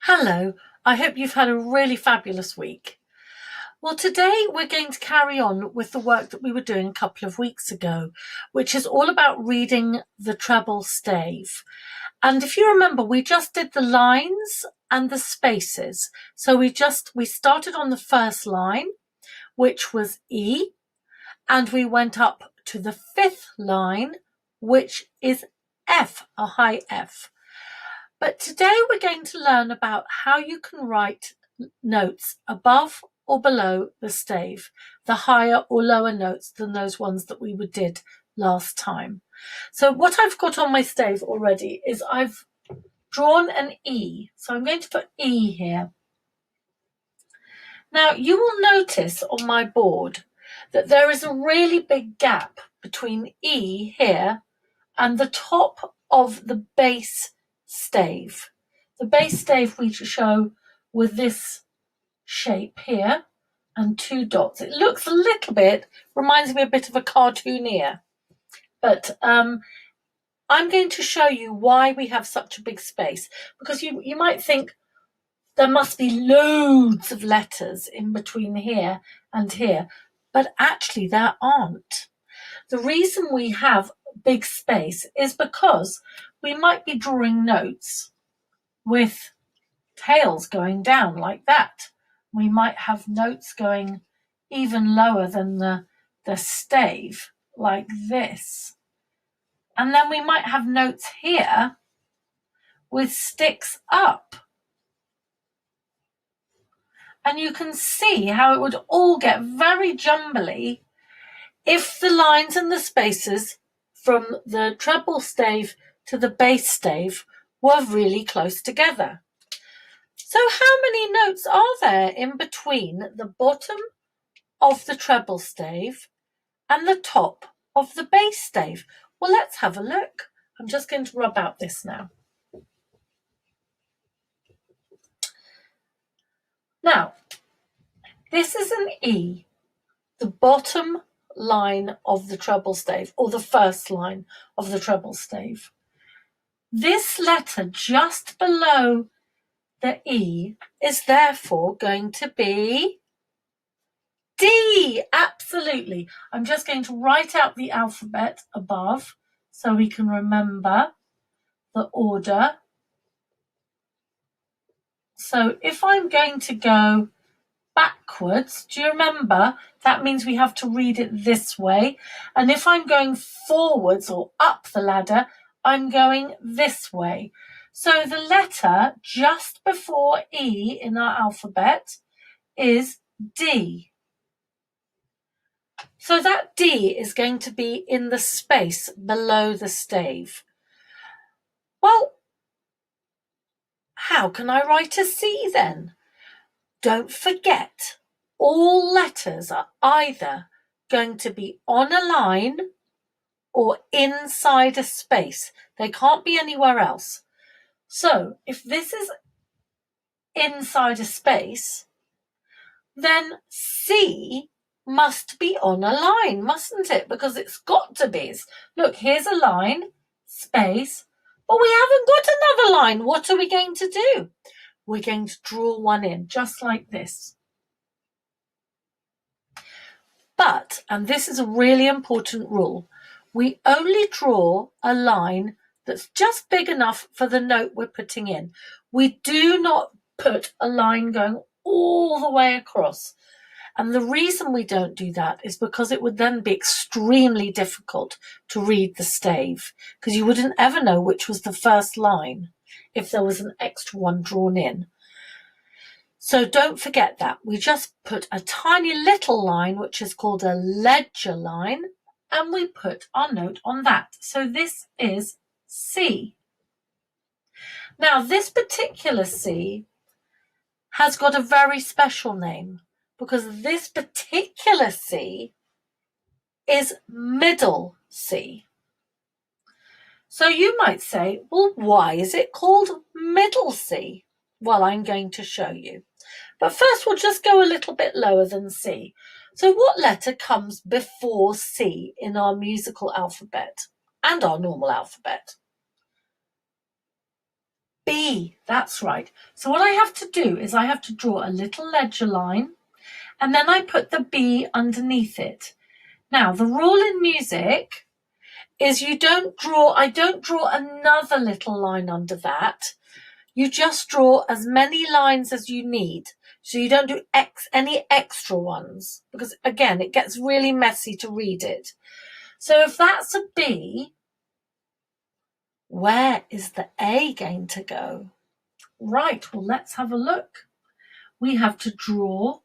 Hello, I hope you've had a really fabulous week. Well, today we're going to carry on with the work that we were doing a couple of weeks ago, which is all about reading the treble stave. And if you remember, we just did the lines and the spaces. So we started on the first line, which was E, and we went up to the fifth line, which is F, a high F. But today we're going to learn about how you can write notes above or below the stave, the higher or lower notes than those ones that we did last time. So what I've got on my stave already is I've drawn an E. So I'm going to put E here. Now you will notice on my board that there is a really big gap between E here and the top of the base stave. The base stave we show with this shape here and two dots. It looks a little bit, reminds me a bit of a cartooneer, but I'm going to show you why we have such a big space, because you might think there must be loads of letters in between here and here, but actually there aren't. The reason we have big space is because we might be drawing notes with tails going down like that. We might have notes going even lower than the stave like this. And then we might have notes here with sticks up. And you can see how it would all get very jumbly if the lines and the spaces from the treble stave to the bass stave were really close together. So how many notes are there in between the bottom of the treble stave and the top of the bass stave? Well, let's have a look. I'm just going to rub out this now. Now, this is an E, the bottom line of the treble stave, or the first line of the treble stave. This letter just below the E is therefore going to be D. Absolutely. I'm just going to write out the alphabet above so we can remember the order. So if I'm going to go backwards, do you remember that means we have to read it this way? And if I'm going forwards or up the ladder, I'm going this way. So the letter just before E in our alphabet is D. So that D is going to be in the space below the stave. Well, how can I write a C then? Don't forget, all letters are either going to be on a line or inside a space. They can't be anywhere else. So if this is inside a space, then C must be on a line, mustn't it? Because it's got to be. Look, here's a line, space, but we haven't got another line. What are we going to do? We're going to draw one in, just like this. But, and this is a really important rule, we only draw a line that's just big enough for the note we're putting in. We do not put a line going all the way across. And the reason we don't do that is because it would then be extremely difficult to read the stave, because you wouldn't ever know which was the first line if there was an extra one drawn in. So don't forget that. We just put a tiny little line, which is called a ledger line, and we put our note on that. So this is C. Now, this particular C has got a very special name, because this particular C is middle C. So you might say, well, why is it called middle C? Well, I'm going to show you. But first we'll just go a little bit lower than C. So what letter comes before C in our musical alphabet and our normal alphabet? B, that's right. So what I have to do is I have to draw a little ledger line, and then I put the B underneath it. Now, the rule in music is I don't draw another little line under that. You just draw as many lines as you need. So you don't do any extra ones, because again, it gets really messy to read it. So if that's a B, where is the A going to go? Right, well, let's have a look. We have to draw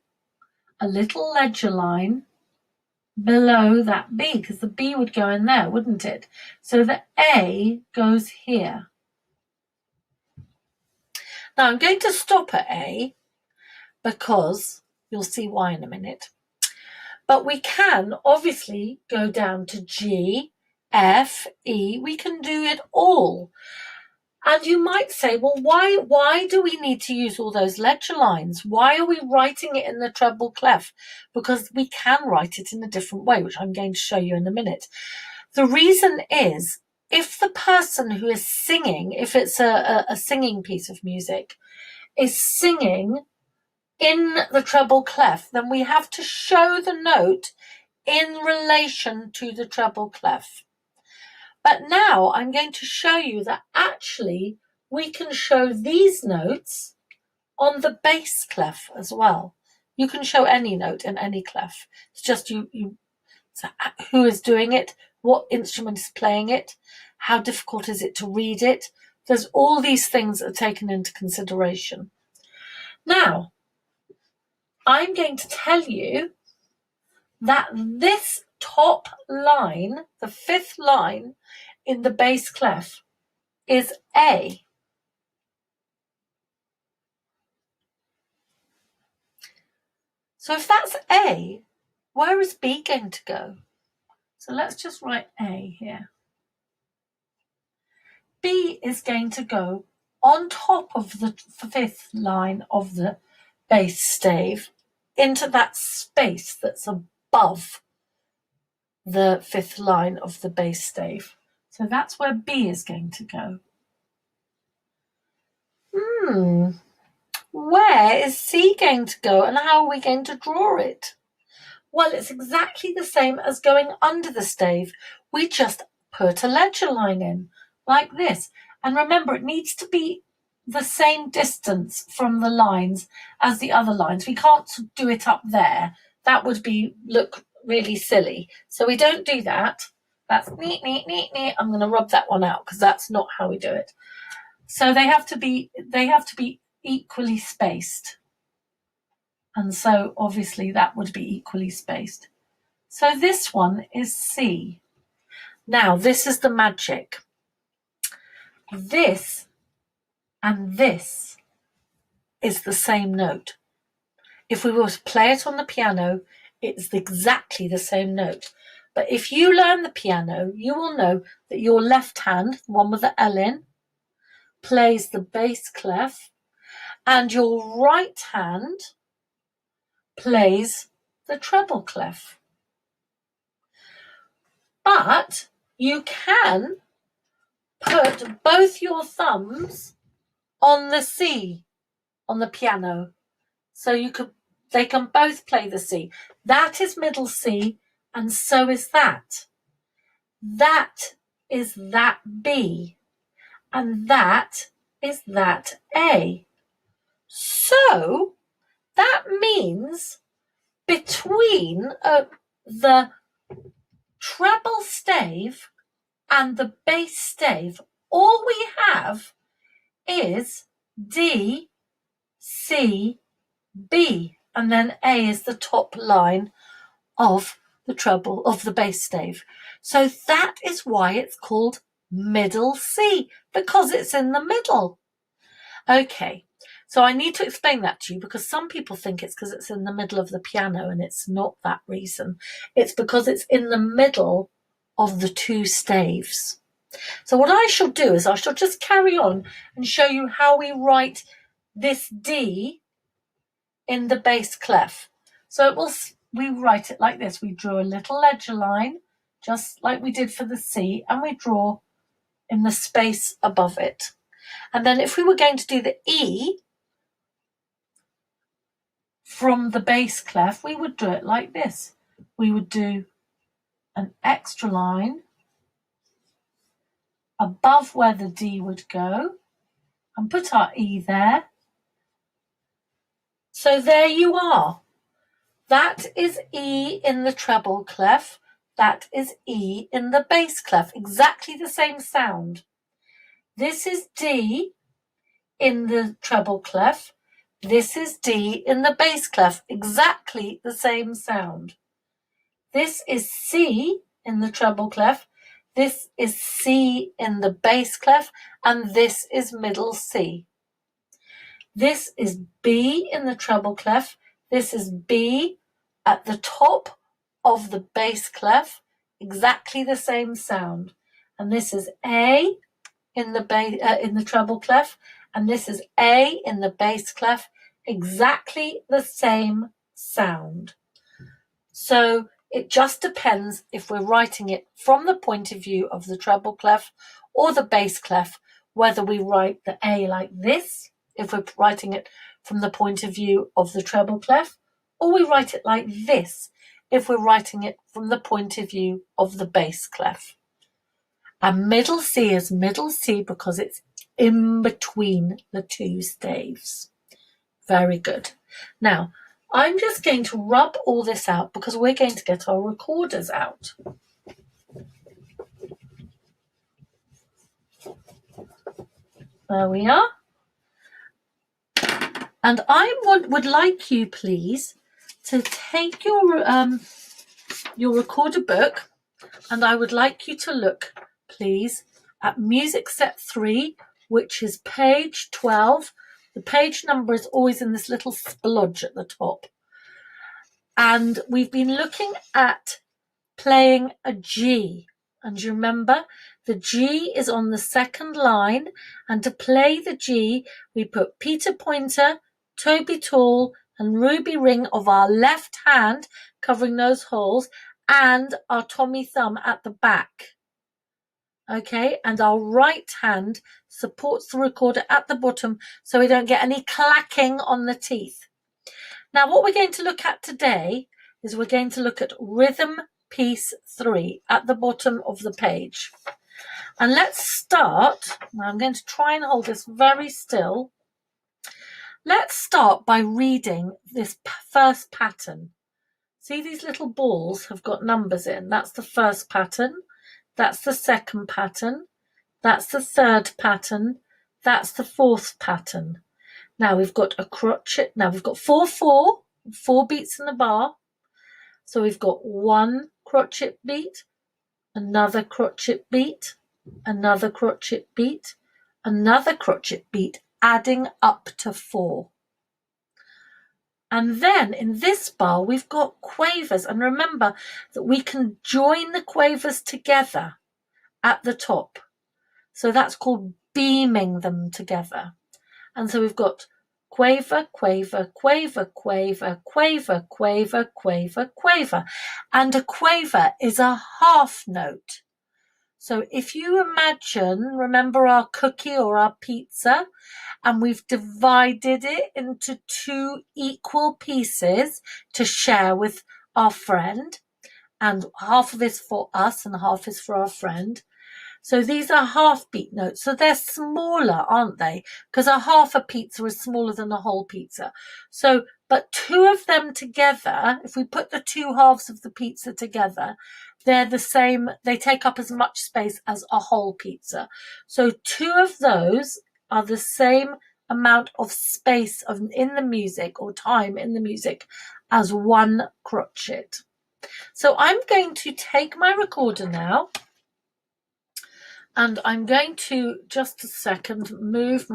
a little ledger line below that B, because the B would go in there, wouldn't it? So the A goes here. Now I'm going to stop at A because you'll see why in a minute. But we can obviously go down to G, F, E. We can do it all. And you might say, well, why do we need to use all those ledger lines? Why are we writing it in the treble clef? Because we can write it in a different way, which I'm going to show you in a minute. The reason is, if the person who is singing, if it's a singing piece of music, is singing in the treble clef, then we have to show the note in relation to the treble clef. But now I'm going to show you that actually we can show these notes on the bass clef as well. You can show any note in any clef. It's just so who is doing it, what instrument is playing it, how difficult is it to read it. There's all these things that are taken into consideration. Now, I'm going to tell you that this top line, the fifth line in the bass clef, is A. So if that's A, where is B going to go? So let's just write A here. B is going to go on top of the fifth line of the bass stave into that space that's above the fifth line of the bass stave. So that's where B is going to go. Where is C going to go, and how are we going to draw it? Well, it's exactly the same as going under the stave. We just put a ledger line in, like this. And remember, it needs to be the same distance from the lines as the other lines. We can't do it up there. That would look really silly. So we don't do that. That's neat, neat, neat, neat. I'm going to rub that one out because that's not how we do it. So they have to be equally spaced. And so obviously that would be equally spaced. So this one is C. Now this is the magic. This and this is the same note. If we were to play it on the piano, it's exactly the same note. But if you learn the piano, you will know that your left hand, the one with the L in, plays the bass clef, and your right hand plays the treble clef. But you can put both your thumbs on the C on the piano. So they can both play the C. That is middle C, and so is that. That is that B, and that is that A. So that means between the treble stave and the bass stave, all we have is D, C, B, and then A is the top line of the treble, of the bass stave. So that is why it's called middle C, because it's in the middle. Okay, so I need to explain that to you because some people think it's because it's in the middle of the piano, and it's not that reason. It's because it's in the middle of the two staves. So what I shall do is I shall just carry on and show you how we write this D in the bass clef. So we write it like this. We draw a little ledger line, just like we did for the C, and we draw in the space above it. And then if we were going to do the E from the bass clef, we would do it like this. We would do an extra line above where the D would go and put our E there. So there you are. That is E in the treble clef. That is E in the bass clef. Exactly the same sound. This is D in the treble clef. This is D in the bass clef. Exactly the same sound. This is C in the treble clef. This is C in the bass clef. And this is middle C. This is B in the treble clef. This is B at the top of the bass clef. Exactly the same sound. And this is A in the treble clef. And this is A in the bass clef. Exactly the same sound. So it just depends if we're writing it from the point of view of the treble clef or the bass clef, whether we write the A like this, if we're writing it from the point of view of the treble clef, or we write it like this, if we're writing it from the point of view of the bass clef. And middle C is middle C because it's in between the two staves. Very good. Now, I'm just going to rub all this out because we're going to get our recorders out. There we are. And I would like you, please, to take your recorder book, and I would like you to look, please, at music set 3, which is page 12. The page number is always in this little splodge at the top. And we've been looking at playing a G. And you remember, the G is on the second line. And to play the G, we put Peter Pointer, Toby Tall, and Ruby Ring of our left hand, covering those holes, and our Tommy Thumb at the back. Okay, and our right hand supports the recorder at the bottom so we don't get any clacking on the teeth. Now, what we're going to look at today is we're going to look at rhythm piece 3 at the bottom of the page. And let's start. Now, I'm going to try and hold this very still. Let's start by reading this first pattern. See, these little balls have got numbers in. That's the first pattern. That's the second pattern. That's the third pattern. That's the fourth pattern. Now we've got a crotchet. Now we've got 4/4, 4 beats in the bar. So we've got 1 crotchet beat, another crotchet beat, another crotchet beat, another crotchet beat, adding up to 4. And then in this bar, we've got quavers. And remember that we can join the quavers together at the top. So that's called beaming them together. And so we've got quaver, quaver, quaver, quaver, quaver, quaver, quaver, quaver. And a quaver is a half note. So if you imagine, remember our cookie or our pizza, and we've divided it into 2 equal pieces to share with our friend, and half of is for us and half is for our friend. So these are half beat notes. So they're smaller, aren't they? Because a half a pizza is smaller than a whole pizza. So, but 2 of them together, if we put the 2 halves of the pizza together, they're the same. They take up as much space as a whole pizza. So 2 of those are the same amount of space in the music or time in the music as 1 crotchet. So I'm going to take my recorder now. And I'm going to, just a second, move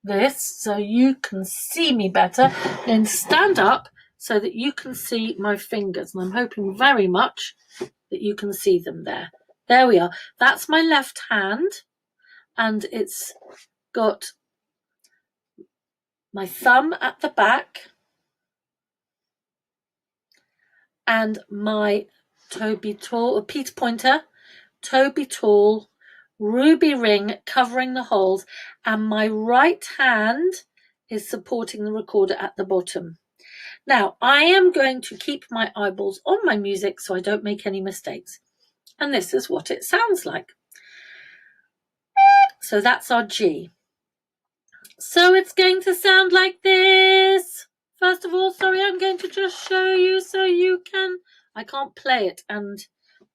this so you can see me better. Then stand up so that you can see my fingers. And I'm hoping very much that you can see them there. There we are. That's my left hand. And it's got my thumb at the back. And my Toby Tall, or Peter Pointer, Toby Tall, ruby ring covering the holes, and my right hand is supporting the recorder at the bottom. Now, I am going to keep my eyeballs on my music so I don't make any mistakes. And this is what it sounds like. So that's our G. So it's going to sound like this. First of all, sorry, I'm going to just show you so you can... I can't play it and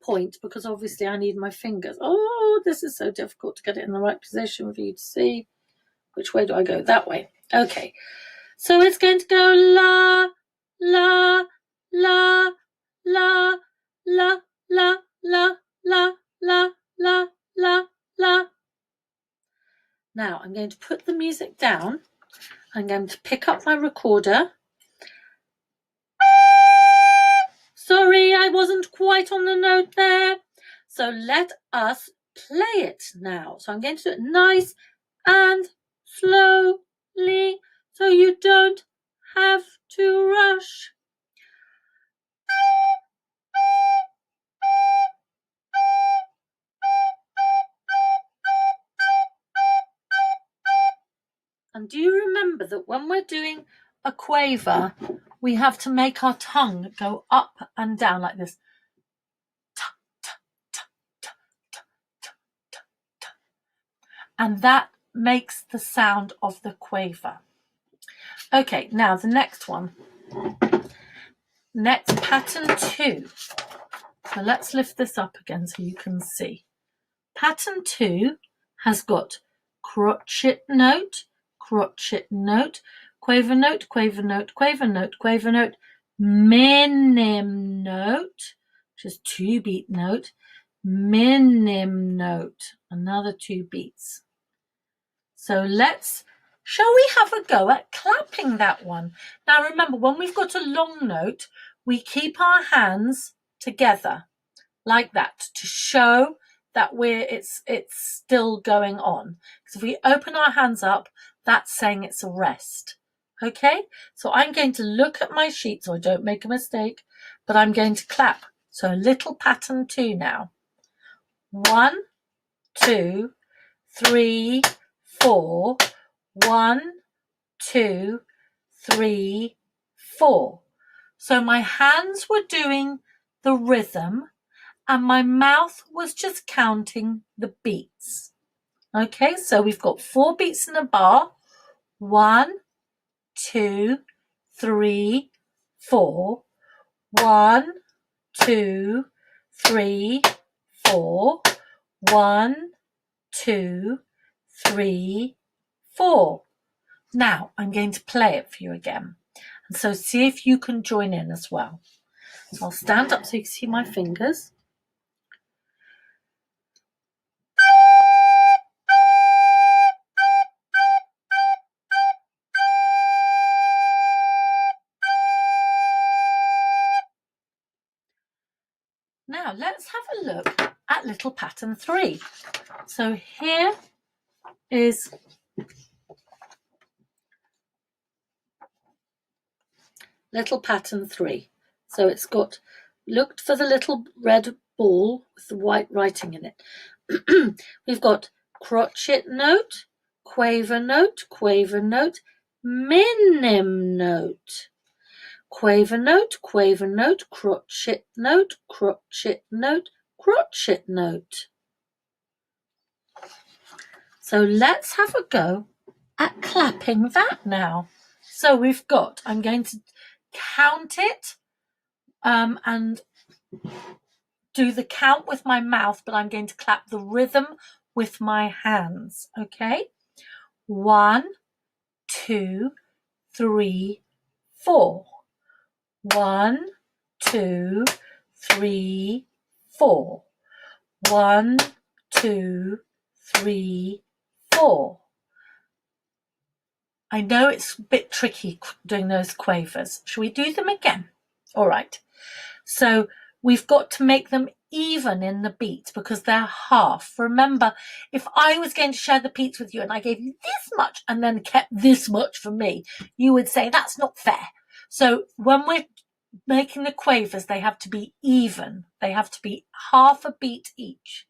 point because obviously I need my fingers. Oh, this is so difficult to get it in the right position for you to see. Which way do I go? That way. Okay. So it's going to go la, la, la, la, la, la, la, la, la, la, la, la. Now I'm going to put the music down. I'm going to pick up my recorder. Sorry, I wasn't quite on the note there. So let us play it now. So I'm going to do it nice and slowly so you don't have to rush. And do you remember that when we're doing a quaver, we have to make our tongue go up and down like this? And that makes the sound of the quaver. Okay, now the next one. Next, pattern 2. So let's lift this up again so you can see. Pattern 2 has got crotchet note, quaver note, quaver note, quaver note, quaver note, minim note, which is 2-beat note, minim note, another 2 beats. So shall we have a go at clapping that one? Now remember, when we've got a long note, we keep our hands together like that to show that it's still going on. Because if we open our hands up, that's saying it's a rest. Okay, so I'm going to look at my sheet so I don't make a mistake, but I'm going to clap. So a little pattern 2 now. 1, 2, 3, 4. 1, 2, 3, 4. So my hands were doing the rhythm and my mouth was just counting the beats. Okay, so we've got 4 beats in a bar. 1, 2, 3, 4. 1, 2, 3, 4. 1, 2, 3, 4. Now I'm going to play it for you again. And so see if you can join in as well. So I'll stand up so you can see my fingers. Now let's have a look at little pattern 3. So here is little pattern 3. So it's got, looked for the little red ball with the white writing in it. We've got crotchet note, quaver note, minim note. Quaver note, crotchet note, crotchet note. So let's have a go at clapping that now. So we've got, I'm going to count it and do the count with my mouth, but I'm going to clap the rhythm with my hands. Okay? 1, 2, 3, 4. 1, 2, 3, 4. 1, 2, 3, 4. I know it's a bit tricky doing those quavers. Shall we do them again? All right. So we've got to make them even in the beats because they're half. Remember, if I was going to share the beats with you and I gave you this much and then kept this much for me, you would say that's not fair. So when we're making the quavers, they have to be even. They have to be half a beat each.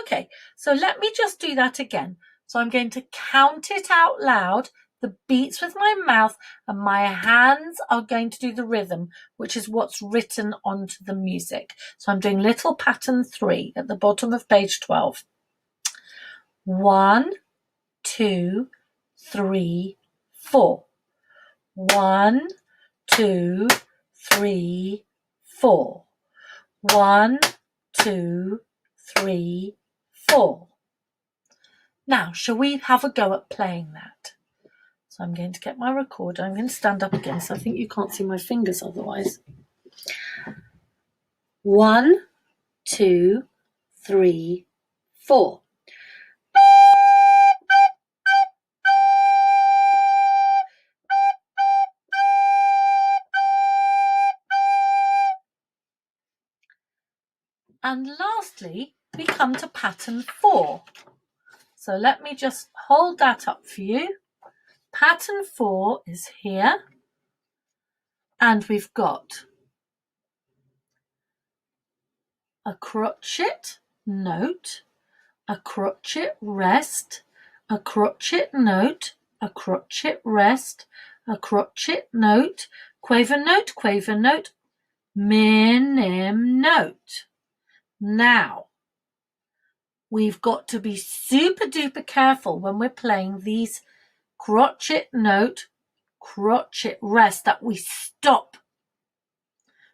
Okay, so let me just do that again. So I'm going to count it out loud, the beats with my mouth, and my hands are going to do the rhythm, which is what's written onto the music. So I'm doing little pattern 3 at the bottom of page 12. 1, 2, 3, 4. 1, 2, 3, 4. 1, 2, 3, 4. Now, shall we have a go at playing that? So I'm going to get my recorder. I'm going to stand up again, so I think you can't see my fingers otherwise. 1, 2, 3, 4. And lastly, we come to pattern 4. So let me just hold that up for you. Pattern 4 is here. And we've got a crotchet note, a crotchet rest, a crotchet note, a crotchet rest, a crotchet note, quaver note, minim note. Now, we've got to be super duper careful when we're playing these crotchet note, crotchet rest that we stop,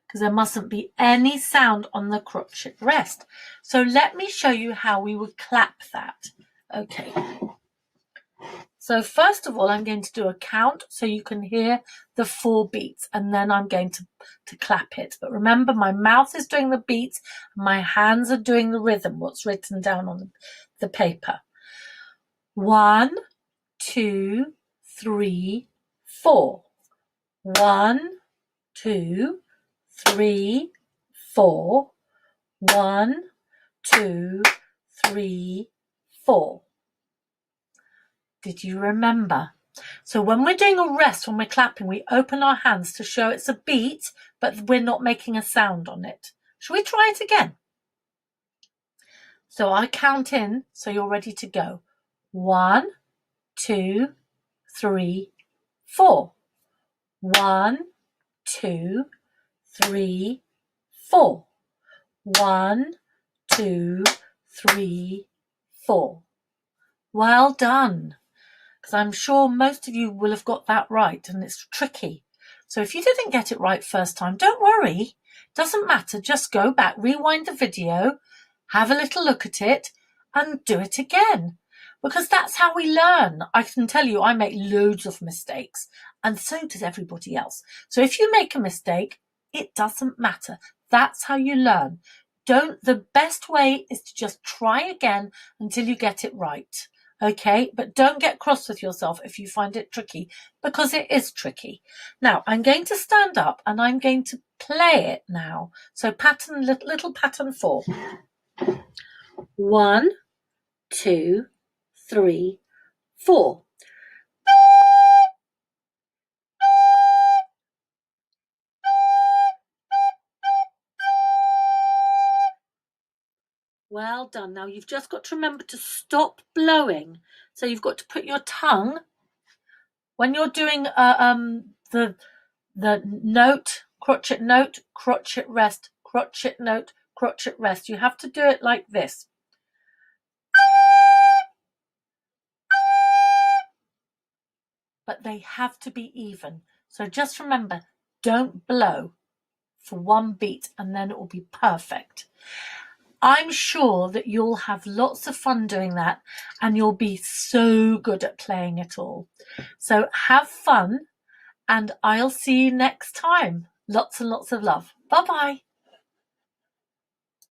because there mustn't be any sound on the crotchet rest. So let me show you how we would clap that. Okay. So first of all, I'm going to do a count so you can hear the 4 beats, and then I'm going to clap it. But remember, my mouth is doing the beats, my hands are doing the rhythm, what's written down on the paper. 1, 2, 3, 4. 1, 2, 3, 4. 1, 2, 3, 4. Did you remember? So when we're doing a rest, when we're clapping, we open our hands to show it's a beat, but we're not making a sound on it. Shall we try it again? So I count in, so you're ready to go. 1, 2, 3, 4. 1, 2, 3, 4. 1, 2, 3, 4. Well done. Because I'm sure most of you will have got that right, and it's tricky. So if you didn't get it right first time, don't worry. Doesn't matter. Just go back, rewind the video, have a little look at it, and do it again. Because that's how we learn. I can tell you, I make loads of mistakes, and so does everybody else. So if you make a mistake, it doesn't matter. That's how you learn. The best way is to just try again until you get it right. Okay, but don't get cross with yourself if you find it tricky, because it is tricky. Now, I'm going to stand up and I'm going to play it now. So little pattern 4. 1, 2, 3, 4. Well done. Now you've just got to remember to stop blowing. So you've got to put your tongue, when you're doing the note, crotchet rest, crotchet note, crotchet rest. You have to do it like this. But they have to be even. So just remember, don't blow for 1 beat and then it will be perfect. I'm sure that you'll have lots of fun doing that and you'll be so good at playing it all. So have fun, and I'll see you next time. Lots and lots of love. Bye-bye.